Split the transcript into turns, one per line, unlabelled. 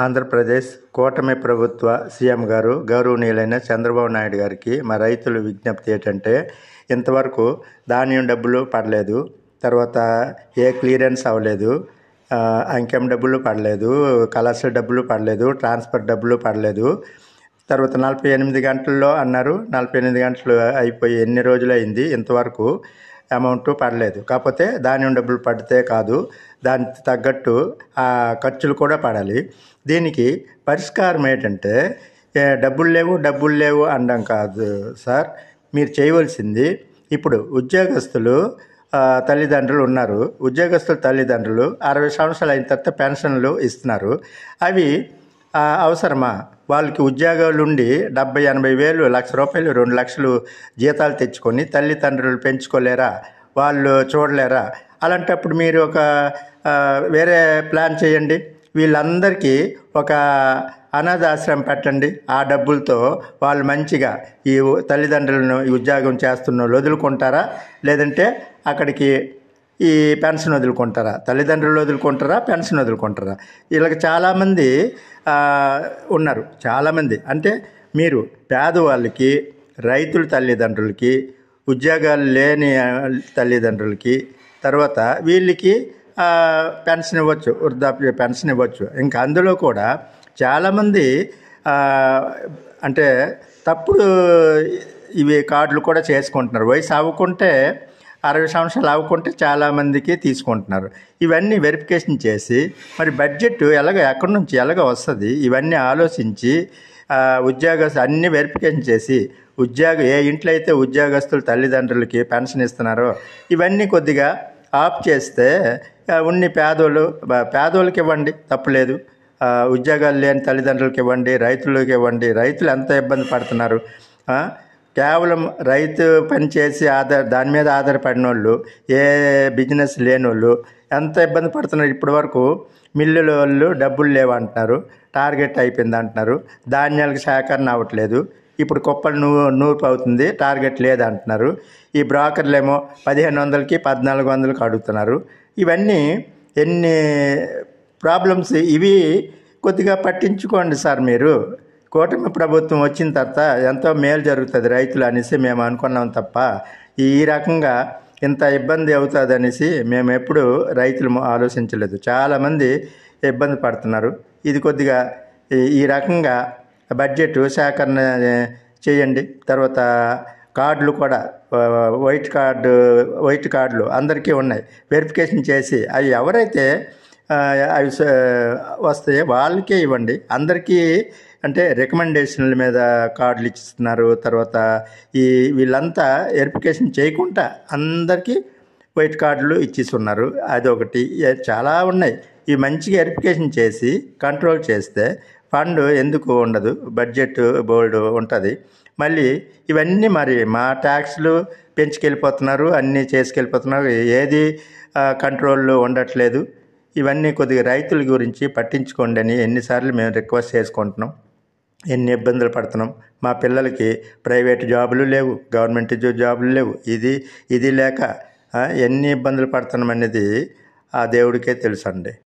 ఆంధ్రప్రదేశ్ కూటమి ప్రభుత్వ సీఎం గారు గౌరవనీయులైన చంద్రబాబు నాయుడు గారికి మా రైతుల విజ్ఞప్తి ఏంటంటే, ఇంతవరకు ధాన్యం డబ్బులు పడలేదు, తర్వాత ఏ క్లియరెన్స్ అవ్వలేదు, అంకెం డబ్బులు పడలేదు, కలర్స్ డబ్బులు పడలేదు, ట్రాన్స్ఫర్ డబ్బులు పడలేదు. తర్వాత 48 గంటల్లో అన్నారు. 48 గంటలు అయిపోయి ఎన్ని రోజులు అయింది, ఇంతవరకు అమౌంట్ పడలేదు. కాకపోతే ధాన్యం డబ్బులు పడితే కాదు, దానికి తగ్గట్టు ఆ ఖర్చులు కూడా పడాలి. దీనికి పరిష్కారం ఏంటంటే, డబ్బులు లేవు అనడం కాదు సార్. మీరు చేయవలసింది, ఇప్పుడు ఉద్యోగస్తులు తల్లిదండ్రులు ఉన్నారు. ఉద్యోగస్తుల తల్లిదండ్రులు 60 సంవత్సరాలు అయిన తర్వాత పెన్షన్లు ఇస్తున్నారు. అవి అవసరమా? వాళ్ళకి ఉద్యోగాలు ఉండి 70-80 వేలు, ₹1,00,000, 2 లక్షలు జీతాలు తెచ్చుకొని తల్లిదండ్రులు పెంచుకోలేరా? వాళ్ళు చూడలేరా? అలాంటప్పుడు మీరు ఒక వేరే ప్లాన్ చేయండి. వీళ్ళందరికీ ఒక అనాథాశ్రమం పెట్టండి. ఆ డబ్బులతో వాళ్ళు మంచిగా ఈ తల్లిదండ్రులను ఉద్యోగం చేస్తున్న వాళ్ళు వదులుకుంటారా, లేదంటే అక్కడికి ఈ పెన్షన్ వదులుకుంటారా? తల్లిదండ్రులు వదులుకుంటారా, పెన్షన్ వదులుకుంటారా? వీళ్ళకి చాలామంది ఉన్నారు. చాలామంది అంటే మీరు పేదవాళ్ళకి, రైతుల తల్లిదండ్రులకి, ఉద్యోగాలు లేని తల్లిదండ్రులకి, తర్వాత వీళ్ళకి పెన్షన్ ఇవ్వచ్చు, వృద్ధాప్య పెన్షన్ ఇవ్వచ్చు. ఇంకా అందులో కూడా చాలామంది అంటే తప్పుడు ఇవి కార్డులు కూడా చేసుకుంటున్నారు. వయసు అవ్వకుంటే 60 సంవత్సరాలు అవ్వకుంటే చాలామందికి తీసుకుంటున్నారు. ఇవన్నీ వెరిఫికేషన్ చేసి, మరి బడ్జెట్ ఎక్కడి నుంచి వస్తుంది, ఇవన్నీ ఆలోచించి ఉద్యోగస్తులు అన్నీ వెరిఫికేషన్ చేసి, ఏ ఇంట్లో అయితే ఉద్యోగస్తులు తల్లిదండ్రులకి పెన్షన్ ఇస్తున్నారో ఇవన్నీ కొద్దిగా ఆఫ్ చేస్తే పేదోళ్ళకి ఇవ్వండి, తప్పులేదు. ఉద్యోగాలు లేని తల్లిదండ్రులకి ఇవ్వండి, రైతులకు ఇవ్వండి. రైతులు ఎంత ఇబ్బంది పడుతున్నారు. కేవలం రైతు పని చేసి దాని మీద ఆధారపడిన వాళ్ళు, ఏ బిజినెస్ లేని వాళ్ళు ఎంత ఇబ్బంది పడుతున్నారు. ఇప్పటి వరకు మిల్లుల వాళ్ళు డబ్బులు లేవంటున్నారు, టార్గెట్ అయిపోయింది అంటున్నారు, ధాన్యాలకు సేకరణ అవ్వట్లేదు. ఇప్పుడు కుప్పలు నూర్పు అవుతుంది, టార్గెట్ లేదంటున్నారు. ఈ బ్రోకర్లు ఏమో 1500కి 1400కి అడుగుతున్నారు. ఇవన్నీ ఎన్ని ప్రాబ్లమ్స్. ఇవి కొద్దిగా పట్టించుకోండి సార్. మీరు కూటమి ప్రభుత్వం వచ్చిన తర్వాత ఎంతో మేలు జరుగుతుంది రైతులు అనేసి మేము అనుకున్నాం తప్ప, ఈ రకంగా ఇంత ఇబ్బంది అవుతుంది అనేసి మేము ఎప్పుడు రైతులు ఆలోచించలేదు. చాలామంది ఇబ్బంది పడుతున్నారు. ఇది కొద్దిగా ఈ రకంగా బడ్జెట్ సేకరణ చేయండి. తర్వాత కార్డులు కూడా వైట్ కార్డులు అందరికీ ఉన్నాయి. వెరిఫికేషన్ చేసి అవి ఎవరైతే అవి వస్తాయో వాళ్ళకే ఇవ్వండి. అందరికీ అంటే రికమెండేషన్ల మీద కార్డులు ఇచ్చిస్తున్నారు. తర్వాత వీళ్ళంతా వెరిఫికేషన్ చేయకుండా అందరికీ వైట్ కార్డులు ఇచ్చిస్తున్నారు. అదొకటి. చాలా ఉన్నాయి. ఇవి మంచిగా వెరిఫికేషన్ చేసి కంట్రోల్ చేస్తే ఫండ్ ఎందుకు ఉండదు, బడ్జెట్ బోర్డు ఉంటుంది. మళ్ళీ ఇవన్నీ మరి మా ట్యాక్స్లు పెంచుకెళ్ళిపోతున్నారు, అన్నీ చేసుకెళ్ళిపోతున్నారు, ఏది కంట్రోల్లో ఉండట్లేదు. ఇవన్నీ కొద్దిగా రైతుల గురించి పట్టించుకోండి అని ఎన్నిసార్లు మేము రిక్వెస్ట్ చేసుకుంటున్నాం. ఎన్ని ఇబ్బందులు పడుతున్నాం. మా పిల్లలకి ప్రైవేట్ జాబులు లేవు, గవర్నమెంట్ జాబులు లేవు. ఇది లేక ఎన్ని ఇబ్బందులు పడుతున్నాం అనేది ఆ దేవుడికే తెలుసు అండి.